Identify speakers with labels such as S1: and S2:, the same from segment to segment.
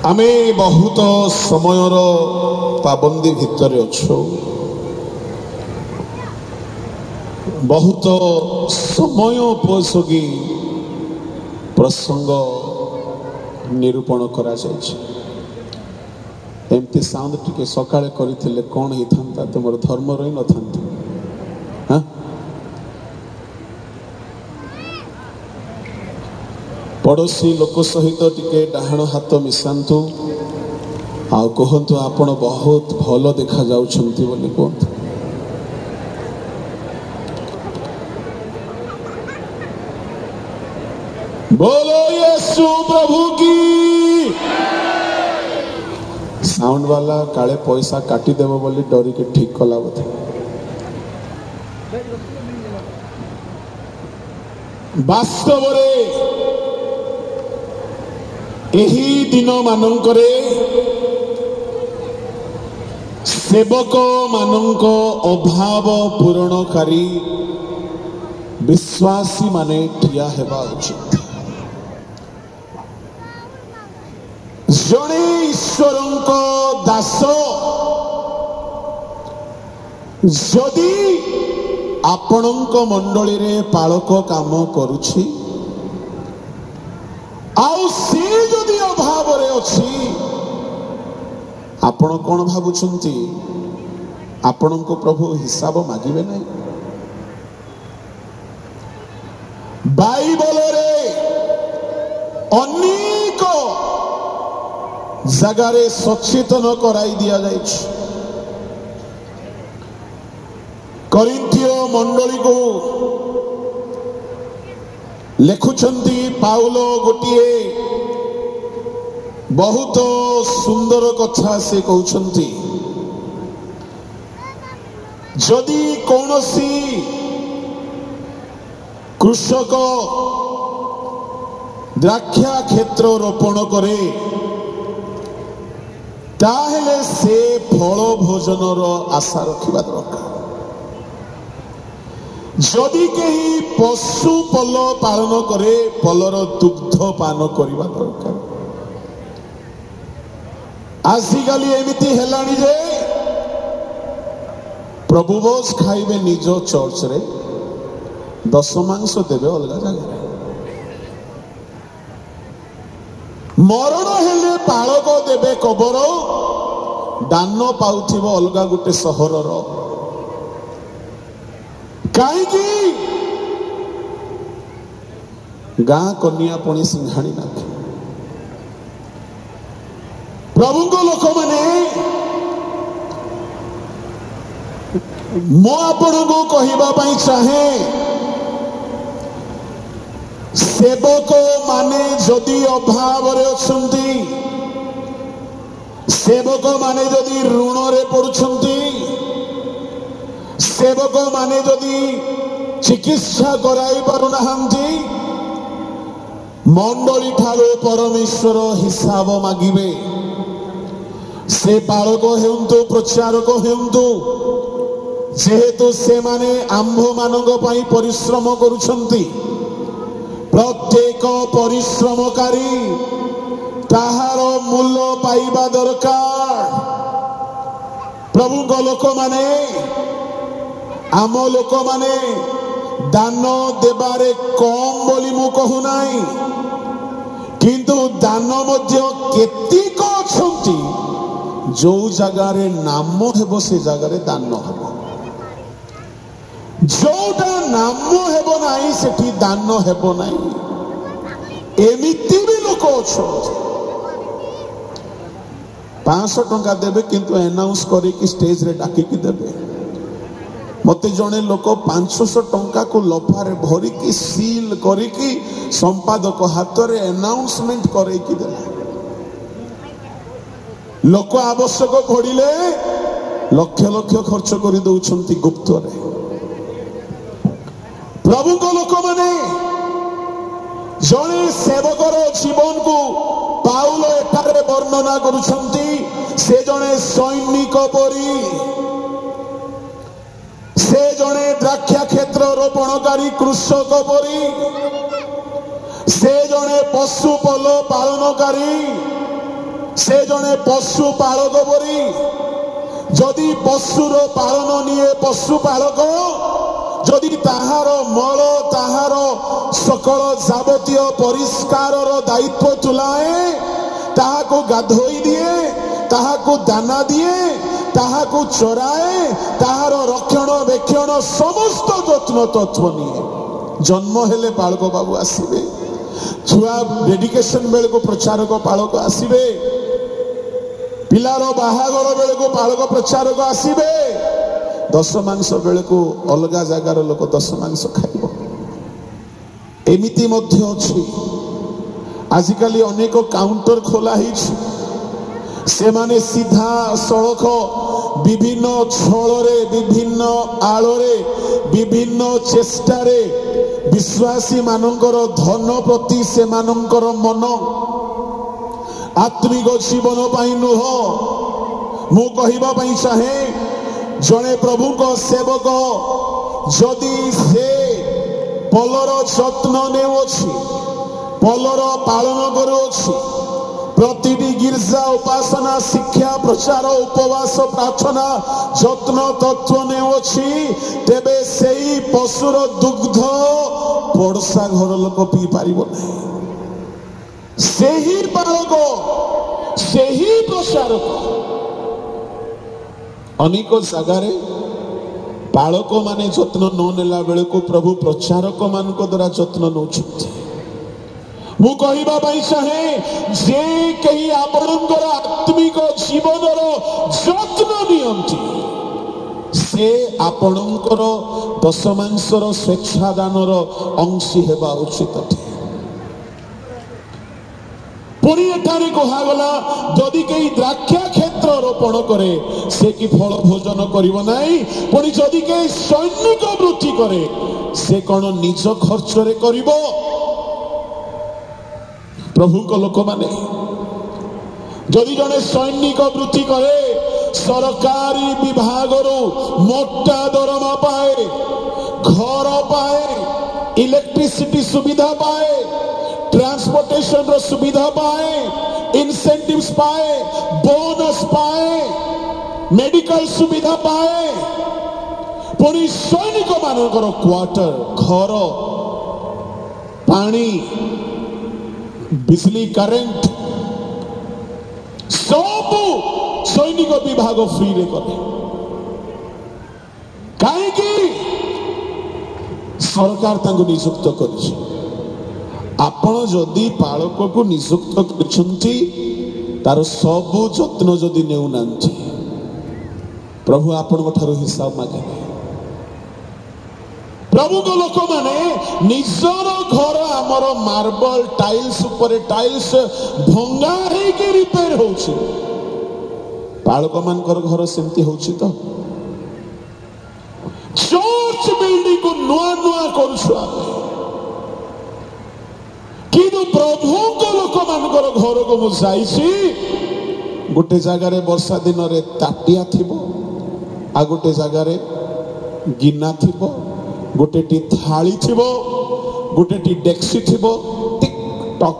S1: आमे बहुत समयर पाबंदी भितर अच्छु बहुत समय उपयोगी प्रसंग निरूपण करा एमती साउंड टिके सकाळे करिथिले कोन हिथांता तुमर धर्म रही न थांता हां पड़ोसी लोक सहित टिके डाहाण हाथ मिसांतु आ कहंतु आपण बहुत भलो देखा जाउछंती बोली कहंतु बोलो यीशु प्रभु की साउंड वाला काले पैसा काटी देव बोली डरी के ठीक कला बोधे वास्तव एही दिन मानंकरे सेवक मानंक अभाव पूरणकारी विश्वासी माने ठिया हेबा उचित जड़े ईश्वरंक दास जदि आपणंक मंडली रे पालक काम करुछि आउ से जदि अभाव रे अछि आपण कोन भाबुछंती आपणंक प्रभु हिसाब मागिबे नै बाइबल रे अनेक जगारे सचेतन कराई दिया जाए करिन्थियो मंडली को लेखुचंती पाउलो गोटिए बहुत सुंदर कथा से कहउचंती जदि कौनसी कृषक द्राक्षा क्षेत्र रोपण करे ताहले से फल भोजन आशा रखा दरकार जदि कहीं पशु पल पालन करे पलर दुग्ध पान करने दरकार आजिकाली एमती हेलानी जे प्रभु बोस खाइबे निज चर्च रे दशमांश देवे अलग जगह मरण हेले पालक देवे कबर दान पाउथिबो अलगा गुटे सहरर काईकी गाँ कन्या पुणी सिंहाणी नाथ प्रभु को लोक माने मो आपण को कहिबा पई चाहे सेवक माने जदि अभाव रे अछंती सेवक माने जदि ऋण रे पड़ुछंती सेवक माने जदि चिकित्सा कराई पारु नाहंती मंडली ठारो परमेश्वर हिसाब मागिबे से पालक हेउंतु प्रचारक हेउंतु जेहेतु से माने आंभ मानक पई परिश्रम करुछंती प्रत्येक परिश्रमकारी ताहार मूल्य पाइबा दरकार प्रभु को लोक माने आम लोक माने दान देबारे कम बोली मु कहू नाही किंतु दान मध्य केतिक अछंती जो जगह रे नाम हेबो से जगह रे दान हेबो जोटा नाम हेबो नाही सेठी दान हेबो नाही एमिति भी लोक अछंती 500 टंका देबे किंतु अनाउंस करी कि स्टेज रे डाकी कि देबे मते जने लोक 500 टंका को लफारे भरी की सील करी कि संपादक हाथ रे अनाउंसमेंट करे कि देला लोक आवश्यक पड़िले लक्ष लक्ष खर्च करी दउछंती गुप्त रे प्रभु को लोक माने जने सेवकर जीवन को पाउल एठारे वर्णना करुछंती से जने सैनिक परी से जने द्राक्षा क्षेत्र रोपणकारी कृषक परी से जने पशु पल पालनकारी से जड़े पशु पालक परी जदि पशुर पालन निये पशु पालक जदि ताहार मल ताहार सकल जावतीय परिष्कार दायित्व तुलाए ताहाको गाधोई दिए ताहाको दाना दिए ताहाको चराए ताहार रक्षण बेक्षण समस्त जत्न तत्व निये जन्म हेले पालक बाबू आसबे छुआ डेडिकेशन बेले को प्रचारक पालक आसबे पिलार बाहागर बेले को पालक प्रचारक आसबे दश मांस बेले को अलग जगार लोक दश मांस खाइब एमिति मध्य अछि आजिकाली अनेक काउंटर खोला से माने सीधा सड़क विभिन्न छल विभिन्न आलोरे विभिन्न चेष्टारे विश्वासी मानकर धन प्रति से मानकर मन आत्मिक जीवन पाई नुह मु कहबा पई चाहे जड़े प्रभु को सेवक जदि से पलर जत्न नेउछि पलर पालन करुछि प्रतिटी गिर्जा उपासना शिक्षा प्रचार उपवास प्रार्थना जत्न तत्व नेउछि तेबे सेई पशुर दुग्ध पड़सा घर लोक पी पारिबो नै सेही पालक सेही प्रचारक अनेक जगार पालक माने जत्न न नेला बेले को प्रभु प्रचारक मान द्वारा जत्न नौछंती मु कहबा पई चाहे जे कही आपणकर आत्मिक जीवनर जत्न नियंती से आपणकर दशमांशर स्वेच्छादानर अंशी हेबा उचित अटे पुणी एठारे कहागला जदि कई द्राक्षा क्षेत्र रोपण करे से कि फल भोजन करिवो नाही पुणी जदि कई सैनिक वृत्ति करे से कौन निज खर्च रे करिवो प्रभु को लोक माने जदि जने सैनिक वृत्ति करे सरकारी विभाग मोटा दरमा पाए घर पाए इलेक्ट्रिसिटी सुविधा पाए ट्रांसपोर्टेशन रो सुविधा पाए इंसेंटिव्स पाए बोनस पाए मेडिकल सुविधा पाए पुणी सैनिक मानकर क्वार्टर घर पानी बिजली करेंट सब सैनिक विभाग फ्री रे करे कहीं सरकार तांको नियुक्त करिछि आपण जदि पालक को नियुक्त करछंती तार सब जत्न जदि नेउ नांती प्रभु आपण ठारो हिसाब मागे प्रभु को लोक माने निजर घर आमर मार्बल टाइल्स ऊपर टाइल्स भंगा हे के रिपेयर होछि पालक मानकर घर सेमती होछि तो चर्च बिल्डिंग को नुआ नुआ करछु किंतु प्रभु को लोक मानकर घर को मु जाइछि गोटे जगह रे वर्षा दिन रे ताटिया थिबो आ गोटे जगह रे गिना थिबो गोटे टी थाली थिबो गोटे टी डेक्सी थिबो टिक टक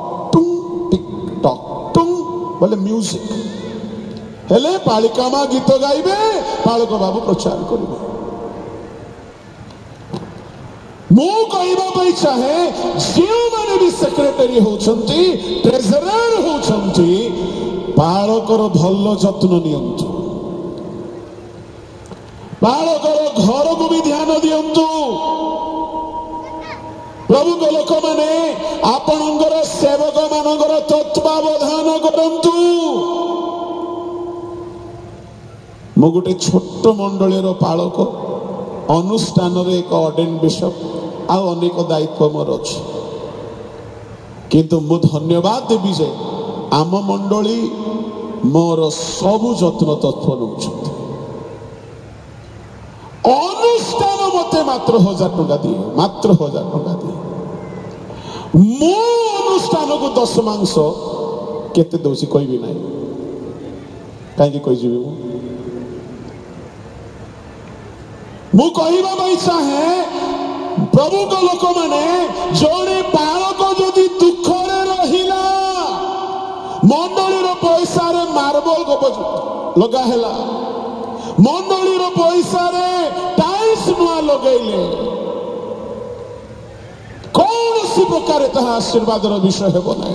S1: टुंग बोले म्यूजिक हेले पालिका मा गीत गाइबे पालक बाबू प्रचार करिबे मु कहबा पई चाहे जेउ माने भी सेक्रेटरी होछंती ट्रेजरर होछंती पालकर भल्लो जत्न नियंतु बालकर घर को भी ध्यान दियंतु प्रभु को लोक माने आपणकर सेवक मानकर तत्वावधान करंतु मु गोटे छोट मंडलीर पालक अनुष्ठान रे एक ऑर्डिनेट बिशप आ अनेक दायित्व मोर अछि किंतु मु धन्यवाद देबी जे आम मंडली मोर सबु जत्न तत्व नउछंती अनुष्ठान मते मात्र 1000 टका दिए मात्र 1000 टका दिए मो अनुष्ठान को 10 मांस केते दोसी कोई भी नहीं काहे कोई जीवी मु कहबा भाई चाहे प्रभु को लोक माने जड़े बालक जदि दुख रे रहिला मंडली रो पैसा मार्बल लगा है मंडली पैसा टाइल्स नुआ लगेले कौन सी प्रकार ताहा आशीर्वाद विषय हेब ना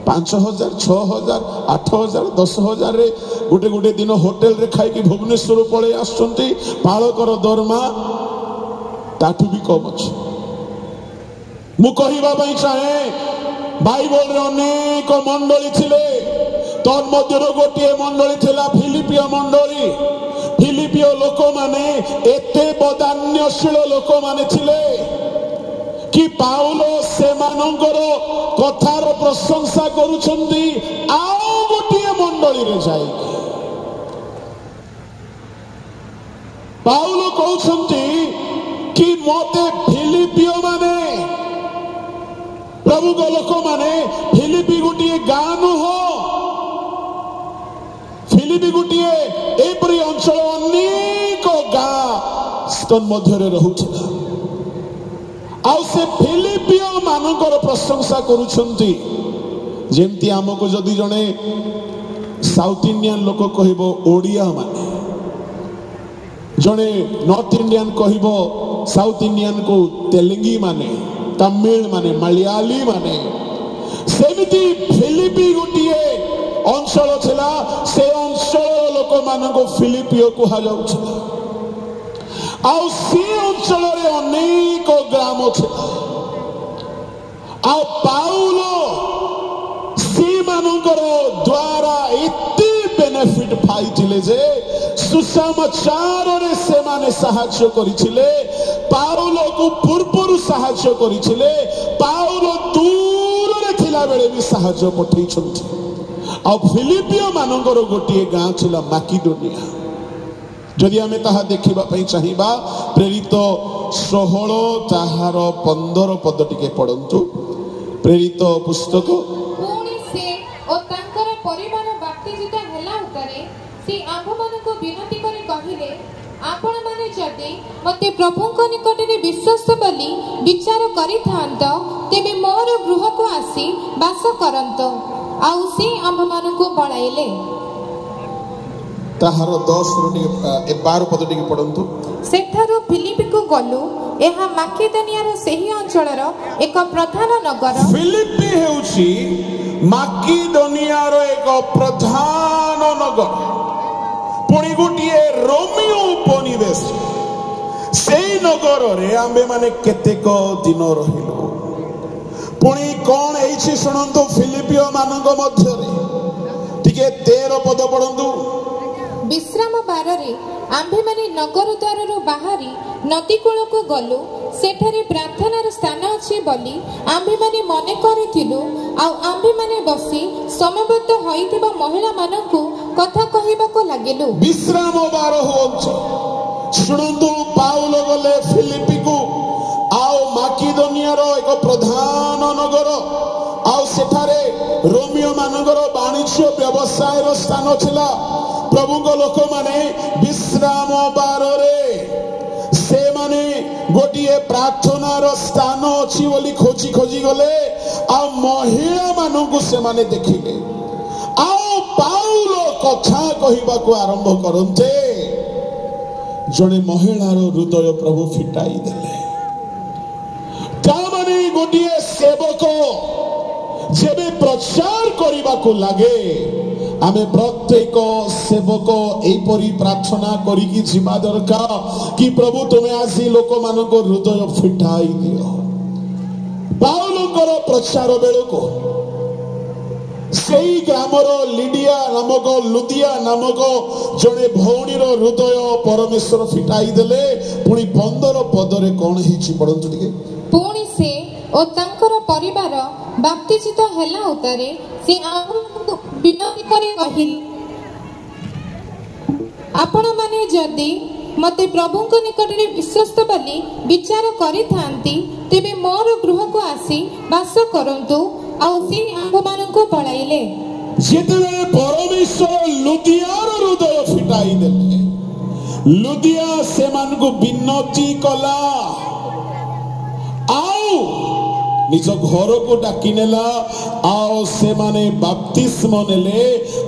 S1: 5,000 6,000 8,000 10,000 रे गोटे गोटे दिन होटेल रे खाई कि भुवनेश्वर पड़े आसुंती पालकर दरमा ताठू भी कम अच्छे मु कहवा चाहे बाइबल रे अनेक मंडली थिले तन मध्य गोटे मंडली थिला फिलिपियो मंडली फिलिपियो लोक माने एते बदान्यशील लोक माने थिले कि पाउलो से मानकर कथार प्रशंसा करुछंती आउ गोटे मंडली रे जाई पाउलो कहउछंती कि मते फिलिपियो माने प्रभु को लोक माने फिलिपी गोटे गाँ नुह फिलिपी गोटे एपरी अंचल अनेक गाँ मध्य रहुला आउ से फिलिपियो मानकर प्रशंसा करुछंती जेमती आमको जदि जने साउथ इंडियन लोक कहबो ओडिया माने जने नॉर्थ इंडियन कहबो साउथ इंडियन को तेलुगी माने तमिल माने मलयाली माने सेमिति फिलिपी गोटे अंचल थिला से अंचल लोक मानको फिलिपियो कहा जाउछला आउ से अंचल रे अनेक ग्राम थिला आउ पाउलो से मानकर द्वारा एते बेनिफिट पाइथिले जे सुसमाचार रे से माने सहायता करिथिले पाउलो को पूर्वरु सहायता करिथिले पाउलो दूर रे थिला बेले भी सहायता पठै छथि आ फिलिपियो मानकर गोटे गाँ थिला माकिडोनिया जदि आमे ताहा देखिबा पई चाहिबा प्रेरित 16 ताहार 15 पद टिके पढंतु प्रेरित पुस्तक
S2: पुणी से ओ तांकर परिवार बाप्तिजित हेला उतारे से आम्भमानकु विनती करे कहिले आपण माने जदि मते प्रभुक निकटरे विश्वास बोली विचार करिथांत तेबे मोर गृह को आसी वास करंत आउ से आम्भमानकु बळाइले
S1: ताहार 10 रो 12 पद टिके पढंतु
S2: सेठारु फिलिपी को गलु एहा माकेदोनियार सेही अंचलर एक प्रधान नगर
S1: फिलिपी हेउची माकेदोनियार एक प्रधान नगर पुणी गोटे रोमियो उपनिवेश से नगर रे आम्बे माने केतेक दिन रहिलो पुणी कौन एछि सुनंतु फिलिपियो मानक मध्य रे टिके 13 पद पढंतु
S2: विश्राम बारे आम्भे माने नगर द्वार बाहरी नदी कूल को गलु सेठारे प्रार्थनार स्थान अछि बोली आम्भे माने मने करिथिलु आ आम्भे माने बसी समबद्ध होइतिबा महिला मानकु कथा कहिबाको लागिलु
S1: विश्राम बार होछ सुनंतु पाउलो गले फिलिपी को आओ माकिदोनियार एक प्रधान नगर आओ सेठारे रोमियो मानकर वाणिज्य व्यवसाय रो स्थान छिला प्रभु को लोक माने विश्राम बार रे से माने गोटिए प्रार्थनार स्थान अछि बोली खोजी खोजी गले आ महिला मानकु से माने देखिले आओ पाउलो कथा कहिबा को आरंभ करन्ते जने महिलार हृदय प्रभु फिटाई देले ता माने गोटिए सेवक जेबे प्रचार करिबा को लागे आमे प्रत्येक सेवक एपरी प्रार्थना करिकी जिमा दरकार कि प्रभु तुमे आसी लोक मानको हृदय फिटाई दियो पाउलोकर प्रचार बेलको सेई ग्रामर लिडिया नामक लुदिया नामक जने भौणीर हृदय परमेश्वर फिटाई देले पुणी 15 पदरे कोन हिची पढंतु टिके
S2: पुणी से ओ तांकर परिवार बाप्तिजित हेला उतारे से आम्भमानकु विनती करे कहिल आपण माने जदि मते प्रभुक निकटरे विश्वस्त बोली विचार करिथांती तेबे मोर गृह को आसी वास करंतु आ से आम्भमानकु पळाइले
S1: जेतेबेले परमेश्वर लुदियार हृदय फिटाई देले लुदिया सेमानकु विनती कला आउ निज घर को डाकी नेला आओ से माने बाप्तिस्म नेले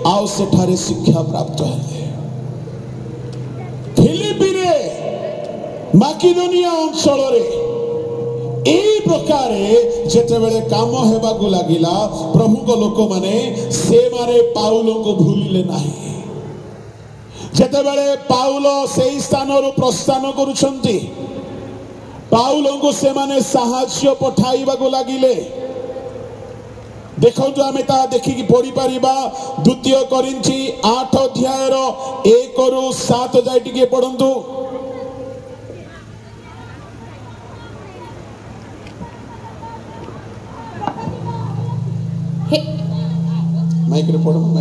S1: आओ सेठारे शिक्षा प्राप्त हेले फिलिपी रे माकिदोनिया अंचल रे एई प्रकार जेते बेले काम हेबा को लागिला प्रभु को लोक माने से माने पाउलो को भूलिले नाही जेते बेले पाउलो सेई स्थान रो प्रस्थान करूछंती पाउलो को से माने साहाय्य पठाइबा को लागिले देखो तो आमे ता देखि कि पढ़ी परिबा द्वितीय कोरिन्थी 8 अध्याय रो 1 रु 7 जाय टिके पढंतु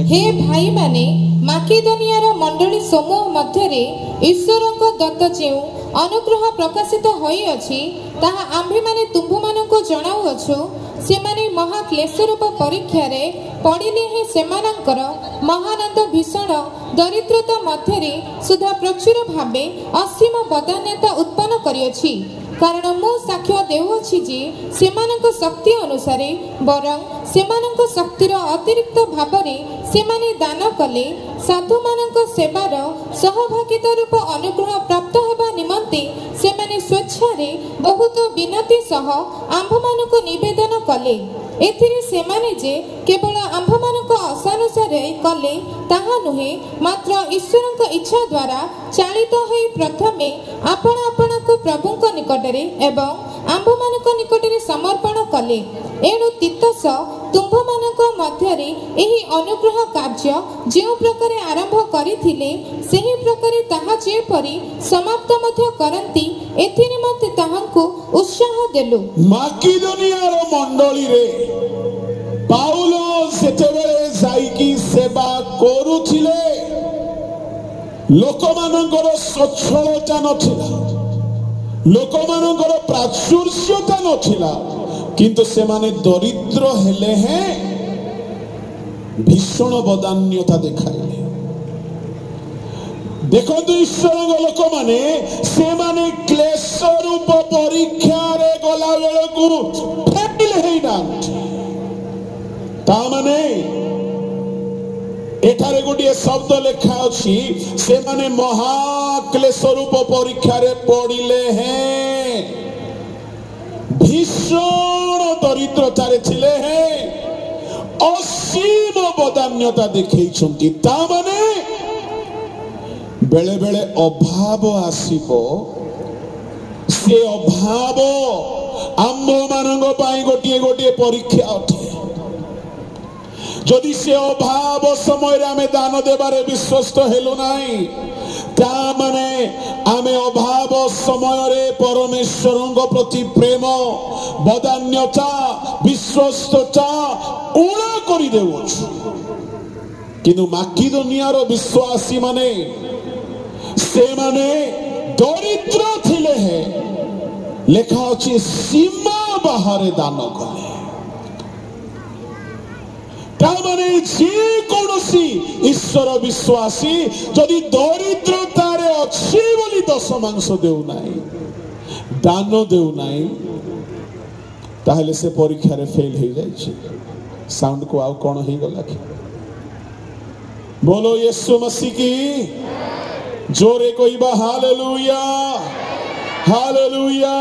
S2: हे भाई माने माकिदोनिया रो मंडली समूह मध्यरे ईश्वर को दत्त जेउ अनुग्रह प्रकाशित होई अछि ताहा आम्भे माने तुम्भु मानको जणाउ अछु से माने महा क्लेश रूप परीक्षा रे पडिले हे सेमानकर महानंद भीषण दरिद्रता मध्यरे सुधा प्रचुर भावे असीम बदान्यता उत्पन्न करियछि कारण मु साक्ष्य देउछि जे सेमानक शक्ति अनुसार बरं सेमानक शक्तिर अतिरिक्त भावरे सेमाने दान कले साधु मानक सेवार सहभागिता रूप अनुग्रह प्राप्त हेबा निमंते सेमाने स्वेच्छारे बहुत विनती सह आम्भ मानक निवेदन कले एथिरे सेमाने जे केवल आम्भ मानक आशानुसार कले ताहा नुहे मात्र ईश्वरक इच्छा द्वारा चालित होई प्रथमे आपण आपणको प्रभुक निकटरे एवं आम्भ मानक निकटरे समर्पण कले एणु तीतस तुम्भ मानक मध्यरे एही अनुग्रह कार्य जेउ प्रकार आरंभ करिथिले सेही प्रकार ताहा जे परि समाप्त मध्य करंती एथि निमंते ताहांको उत्साह देलु
S1: माकिदोनिया रो मंडली रे पाउलो सेतेबेले जाईकी सेवा करूथिले लोकमानଙ୍କର सच्छलता नथिला लोकमानଙ୍କର प्राचुर्यता नथिला किंतु से माने दरिद्र हेले हैं भीषण बदान्यता देखाइले देखो तो ईश्वर लोक माने से माने क्लेश रूप परीक्षा रे गला बेले को फेल हेई नांती ता माने एठारे गोटे शब्द लेखा अछि से माने महाक्लेश रूप परीक्षा रे पड़िले हैं भीषण दरिद्रता रे थिले हैं असीम बदान्यता देखैछंती ता माने बेले बेले अभाव आसीबो से अभाव आम्भ मानंग पाई गोटे गोटे परीक्षा अटे जदि से अभाव समय आमे दान देबारे विश्वस्त हेलो नाही ता माने आमे अभाव समय रे परमेश्वरଙ୍କ प्रति प्रेम बदान्यता विश्वस्तता उड़ा करि देउछु किनु माकिदोनिया रो विश्वासी माने से माने दरिद्र थिले है लेखा अछि सीमा बाहर दान कले तामाने जे कोनोसी ईश्वर विश्वासी जदि दरिद्रतारे अछि बोली दशमांश देउ नाही दान देउ नाही ताहले से परीक्षा रे फेल हो जाय छी साउंड को आउ कोन हे गला कि बोलो यीशु मसीह की जोरे कोइबा हालेलुया हालेलुया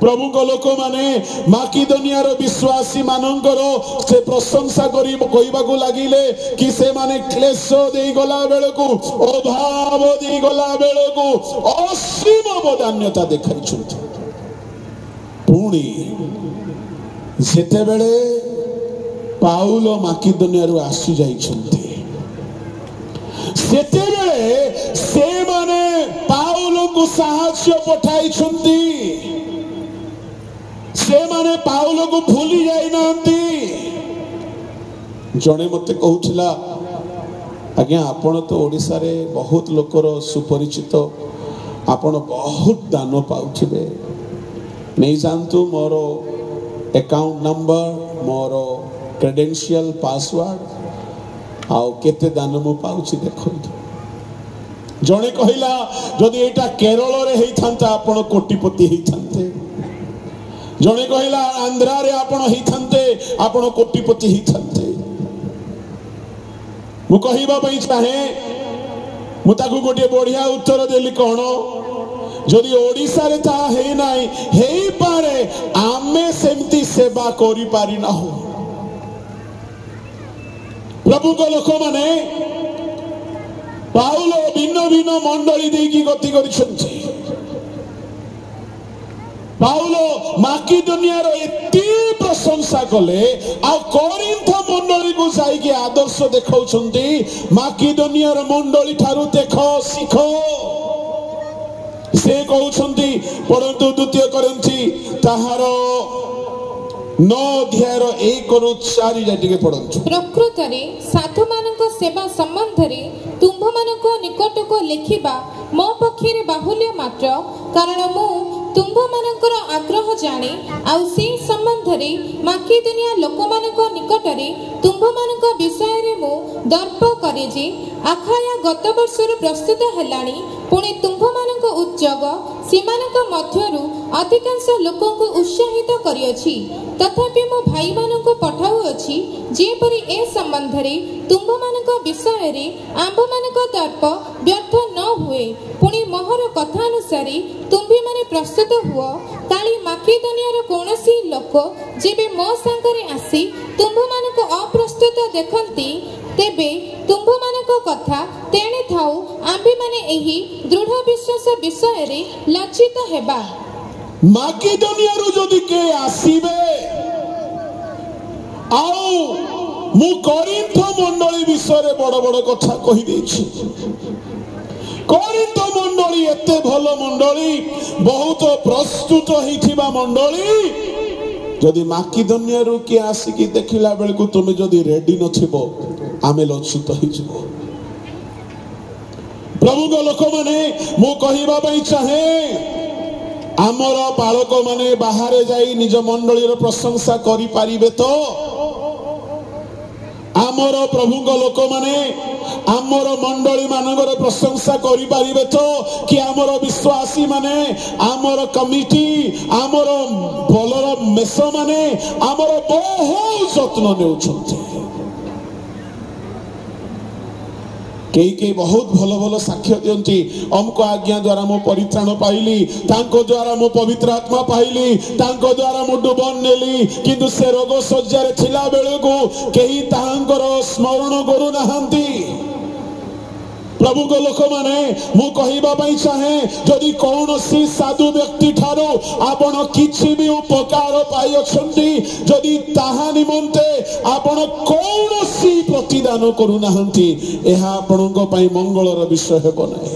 S1: प्रभु को लोक माने माकिदोनिया रो विश्वासी मानंकर से प्रशंसा करी कहबा को लागिले कि से माने क्लेश देई गला बेले को अभाव देई गला बेले को असीम बदान्यता देखाइ छथि पुणी जेते बेले पाउलो माकिदोनिया रो आसी जाई छथि सेते बेले से माने पाउलो को साहाय्य पठाई छथि से माने पाउलो को भूली जाई नांती जणे मते कहउथिला आज्ञा आपण तो ओडिसा रे बहुत लोकर सुपरिचित आपण बहुत दान पाउथिबे नहीं जानतु मोर अकाउंट नंबर मोर क्रेडेंशियल पासवर्ड आउ केते दान मु पाउछि देखंतु जणे कहिला जदि एटा केरल रे हेई थांता आपण कोटिपति हेई थांते जड़े कहला आंध्रारे आपण होइथांते आपण कोटिपति होइथांते मु कहिबा पई चाहे मु ताकू गोटे बढ़िया उत्तर देली कोन जदि ओडिसा रे ता हे नाही हेई पारे आमे सेमती सेवा करि पारि ना हो प्रभु को लोक माने पाउलो भिन्न भिन्न मंडली देकी गति करिसंती पाउलो माकिदोनियार एती प्रशंसा कले आ कोरिन्थ मंडली को जाई के आदर्श देखाउछंती माकिदोनियार मंडली थारु देखो सिखो से कहउछंती परंतु द्वितीय कोरिन्थी ताहार 9 अध्यायर 1 रु 4 जाटिके पढंतु
S2: प्रकृत रे साधु मानक सेवा संबंध रे तुम्भ मानक निकट को लेखिबा मो पक्षे बाहुल्य मात्र कारण मु तुम्भ मानकर आग्रह जाने आउ से संबंध रे माकिदोनिया लोक मानक निकट रे तुम्भ मानक विषय रे मु दर्प करे जे आखाया गत वर्ष रे प्रस्तुत हेलानी पुणे तुम्भ मानक उद्योग सीमानक मध्यरु अधिकांश लोक को उत्साहित करियछि तथापि मो भाई मानक पठाउ अछि जेपरि ए संबंध रे तुम्भ मानक विषय रे आंभ मानक दर्प व्यर्थ न हुए पुणी मोहर कथा अनुसार तुम्भी माने प्रस्तुत हुओ काली माकिदोनियार कोनोसी लोक जेबे मो संगरे आसी तुम्भ मानक अप्रस्तुत देखंती तेबे तुम्भ मानक कथा तेणे थाउ आंभी माने एही दृढ़ विश्वास विषय रे लज्जित हेबा
S1: माकिदोनियारु जदि के आसीबे आउ मु कोरिन्थ मंडली विषय बड़ बड़ कथा कहि देछि कोरिन्थ मंडली एते भलो मंडली बहुत प्रस्तुत होइथिबा मंडली जदि माकिदोनियारु के आसी कि देखिला बेल को तुमे जदि रेडी नथिबो आमे लज्जित होइजबो प्रभु को लोक माने मु कहिबा पई चाहे आमर बालक माने बाहर जाई निज मंडली रो प्रशंसा करि पारिबे तो आमर प्रभु को लोक माने आमर मंडली मानकर प्रशंसा करि पारिबे तो कि आमर विश्वासी माने आमर कमिटी आमर बलर मेस माने आमर बहुत जत्न नेउछंती कई बहुत भल भल साक्ष्य दियंती अमको आज्ञा द्वारा मो परित्राण पाइली तांको द्वारा मो पवित्र आत्मा पाइली तांको द्वारा मो डुबन नेली किंतु से रोग सज्जा रे थिला बेले को केही तांकर स्मरण करू नाहंती प्रभु को लोक माने मु कहिबा पई चाहे जदि कोनोसी साधु व्यक्ति ठारो आपण किछि भी उपकार पाइ अछंती जदि ताहा निमंते आपण कोनोसी प्रतिदान करू नाहंती एहा आपणको पई मंगलर विषय हेबो नै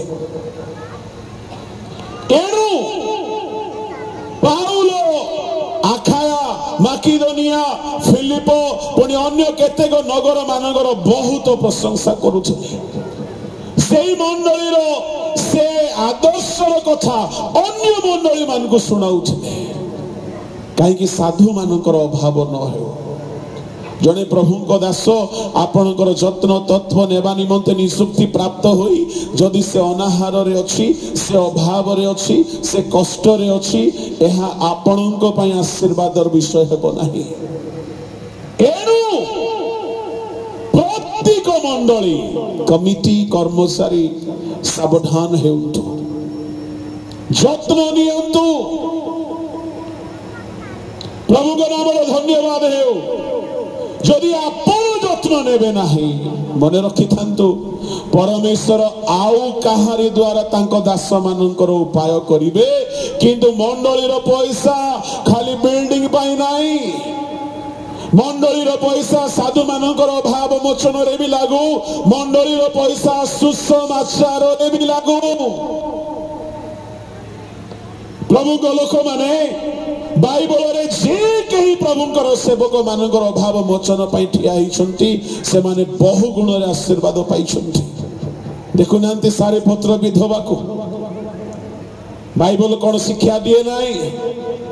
S1: एनु पाउलो आखाया माकिदोनिया फिलिपो पुनी अन्य केतेक नगर मानकर बहुत प्रशंसा करूथि सेई मंडली रो से आदर्शर कथा अन्य मंडली मान को सुनाउथिले काहे कि साधु मानकर अभाव न हो जने प्रभु को दास आपनकर जत्न तत्व नेबा निमंते नियुक्ति प्राप्त होई जदि से अनाहार रे अछि से अभाव रे अछि से कष्ट रे अछि एहा आपनक पई आशीर्वादर विषय हेबो नाही एनु प्रत्येक मंडली कमिटी कर्मचारी सावधान हेउतु जत्न नियंतु प्रभु को नाम धन्यवाद हेउ जदि आपण जत्न नेबे नाही मने रखि थांतु परमेश्वर आउ काहारी द्वारा तांको दास मानकर उपाय करिवे किंतु मंडली रो पैसा खाली बिल्डिंग पाई नाही मंडली रो पैसा साधु मानकर अभाव मोचन रे भी लागू मंडली रो पैसा सुसमाचार रे भी लागू प्रभु को लोक माने बाइबल रे जे कही प्रभुकर सेवक मानकर अभाव मोचन पई ठिया हिचंती से माने बहु गुण रे आशीर्वाद पाइछंती देखु नांती सारे पत्र विधवा को बाइबल कोन शिक्षा दिए नाही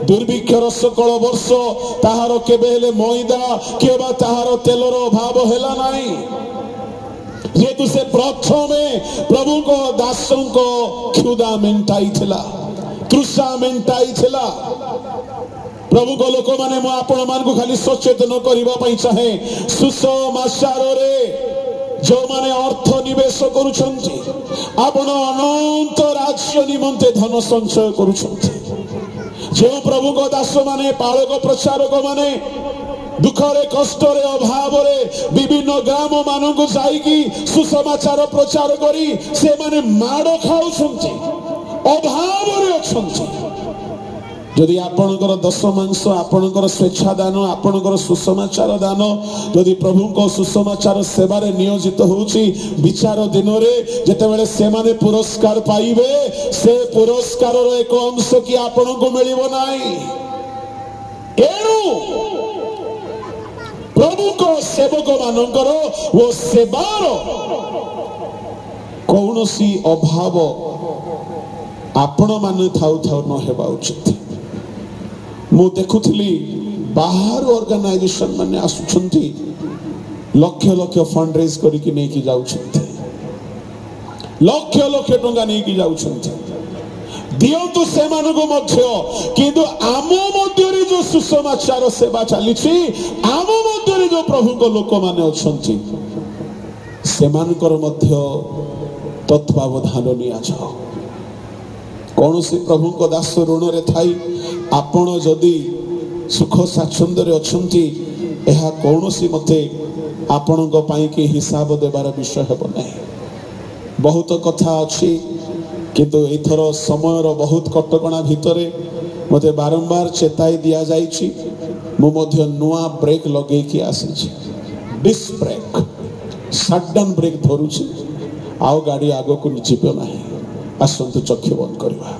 S1: दुर्भिक्षर सकल वर्ष ताहार केबे हेले मैदा केबा ताहार तेलर अभाव हेला नाही जेतु से प्रथमे प्रभु को दासों को क्षुधा मेंटाई थिला तृषा मेंटाई थिला प्रभु को लोक माने मु आपण मान को खाली सचेतन करबा पई चाहे सुसमाचार रे जो माने अर्थ निवेश करूछंती आपण अनंत राज्य निमंते धन संचय करूछंती जो प्रभु को दास माने पालक प्रचारक माने दुखरे कष्टरे अभावरे विभिन्न ग्राम मानक जाइकी सुसमाचार प्रचार करी से माने माड़ खाउछंती अभावरे अछंती यदि आपणकर दशमांश आपणकर स्वेच्छा दान आपणकर सुसमाचार दान यदि प्रभु को सुसमाचार सेवा रे नियोजित होउची विचार दिन रे जेतेबेले से माने पुरस्कार पाइबे से पुरस्कार रो एक अंश की आपन को मिलिबो नाही एनु प्रभु को सेवक मानकर वो सेवार कौनसी अभाव आपण माने थाउ थाउ न हेबा उचित मु देखुथली बाहर ऑर्गेनाइजेशन माने आसुछंती लक्ष लक्ष फंड रेज करिकि नै कि जाउछंती लक्ष लक्ष टंगा नै कि जाउछंती दियंतु से मानको मध्य किंतु आम मध्य रे जो सुसमाचार सेवा चलीछि आम मध्य रे जो प्रभु को लोक माने अछंती से मानकर मध्य तत्वावधान निया जाओ कौन से प्रभु को दास ऋण रे थाई आपण जदि सुख स्वाच्छंद्य अछंती एहा कौन सी मते आपण को पाई के हिसाब देबार विषय हेबो नै बहुत कथा अछि किंतु एथर समय रो बहुत कटकणा भितरे मते बारंबार चेताई दिया जाईछि मु मध्य नुआ ब्रेक लगे कि आसी डिस्क ब्रेक सडन ब्रेक धरुछि आउ गाड़ी आगो को निचिपे नाही आसंतु चक्षु बंद करवा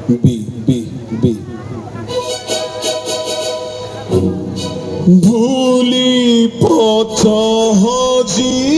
S1: बी बी बी भूली पथ जी